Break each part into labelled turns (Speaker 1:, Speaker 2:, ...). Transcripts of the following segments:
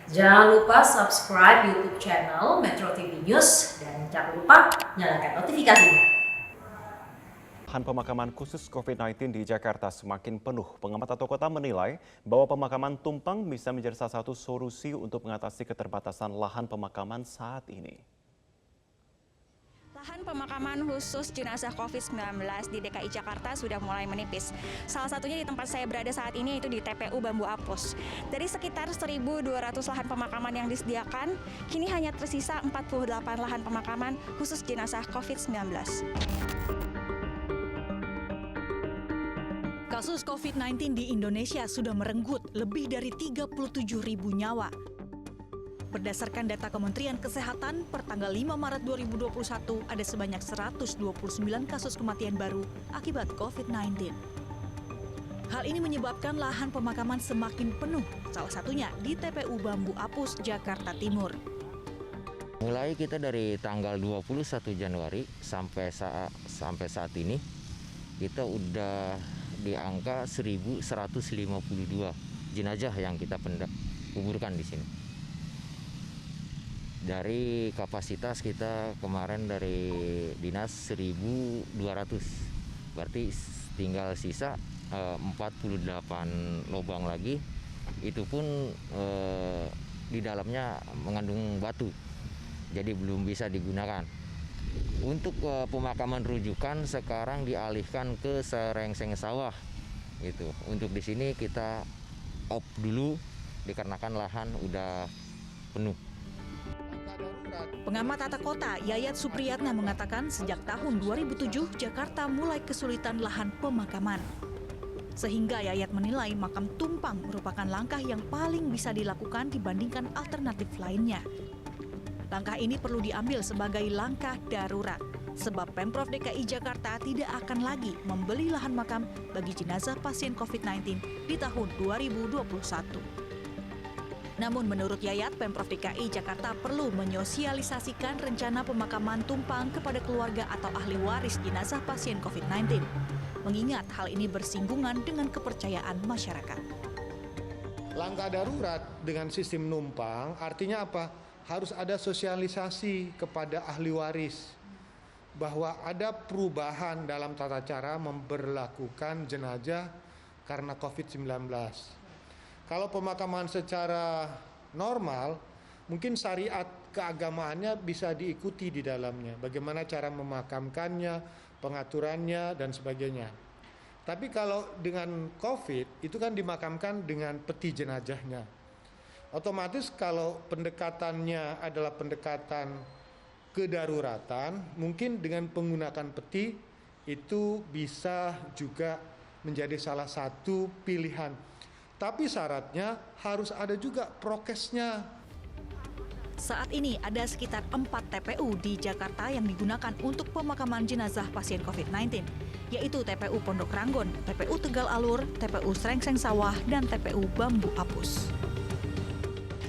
Speaker 1: Jangan lupa subscribe YouTube channel Metro TV News dan jangan lupa nyalakan notifikasinya.
Speaker 2: Lahan pemakaman khusus COVID-19 di Jakarta semakin penuh. Pengamat tata kota menilai bahwa pemakaman tumpang bisa menjadi salah satu solusi untuk mengatasi keterbatasan lahan pemakaman saat ini.
Speaker 3: Lahan pemakaman khusus jenazah COVID-19 di DKI Jakarta sudah mulai menipis. Salah satunya di tempat saya berada saat ini yaitu di TPU Bambu Apus. Dari sekitar 1.200 lahan pemakaman yang disediakan, kini hanya tersisa 48 lahan pemakaman khusus jenazah COVID-19.
Speaker 4: Kasus COVID-19 di Indonesia sudah merenggut lebih dari 37.000 nyawa. Berdasarkan data Kementerian Kesehatan, per tanggal 5 Maret 2021 ada sebanyak 129 kasus kematian baru akibat COVID-19. Hal ini menyebabkan lahan pemakaman semakin penuh, salah satunya di TPU Bambu Apus, Jakarta Timur.
Speaker 5: Mulai kita dari tanggal 21 Januari sampai saat ini, kita udah di angka 1.152 jenazah yang kita kuburkan di sini. Dari kapasitas kita kemarin dari dinas 1.200, berarti tinggal sisa 48 lubang lagi, itu pun di dalamnya mengandung batu, jadi belum bisa digunakan. Untuk pemakaman rujukan sekarang dialihkan ke Serengseng Sawah. Itu untuk di sini kita off dulu dikarenakan lahan udah penuh.
Speaker 4: Pengamat tata kota Yayat Supriyatna mengatakan sejak tahun 2007 Jakarta mulai kesulitan lahan pemakaman. Sehingga Yayat menilai makam tumpang merupakan langkah yang paling bisa dilakukan dibandingkan alternatif lainnya. Langkah ini perlu diambil sebagai langkah darurat, sebab Pemprov DKI Jakarta tidak akan lagi membeli lahan makam bagi jenazah pasien COVID-19 di tahun 2021. Namun menurut Yayat, Pemprov DKI Jakarta perlu menyosialisasikan rencana pemakaman tumpang kepada keluarga atau ahli waris jenazah pasien COVID-19. Mengingat hal ini bersinggungan dengan kepercayaan masyarakat.
Speaker 6: Langkah darurat dengan sistem numpang artinya apa? Harus ada sosialisasi kepada ahli waris bahwa ada perubahan dalam tata cara memperlakukan jenazah karena COVID-19. Kalau pemakaman secara normal, mungkin syariat keagamaannya bisa diikuti di dalamnya. Bagaimana cara memakamkannya, pengaturannya, dan sebagainya. Tapi kalau dengan COVID, itu kan dimakamkan dengan peti jenazahnya. Otomatis kalau pendekatannya adalah pendekatan kedaruratan, mungkin dengan menggunakan peti, itu bisa juga menjadi salah satu pilihan. Tapi syaratnya harus ada juga prokesnya.
Speaker 4: Saat ini ada sekitar 4 TPU di Jakarta yang digunakan untuk pemakaman jenazah pasien COVID-19, yaitu TPU Pondok Ranggon, TPU Tegal Alur, TPU Serengseng Sawah, dan TPU Bambu Apus.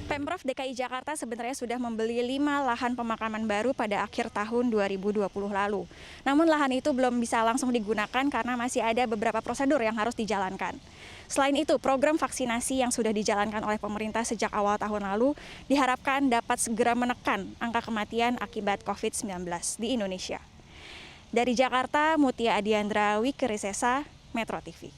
Speaker 3: Pemprov DKI Jakarta sebenarnya sudah membeli 5 lahan pemakaman baru pada akhir tahun 2020 lalu. Namun lahan itu belum bisa langsung digunakan karena masih ada beberapa prosedur yang harus dijalankan. Selain itu, program vaksinasi yang sudah dijalankan oleh pemerintah sejak awal tahun lalu diharapkan dapat segera menekan angka kematian akibat COVID-19 di Indonesia. Dari Jakarta, Mutia Adiandra, Wikerisesa, Metro TV.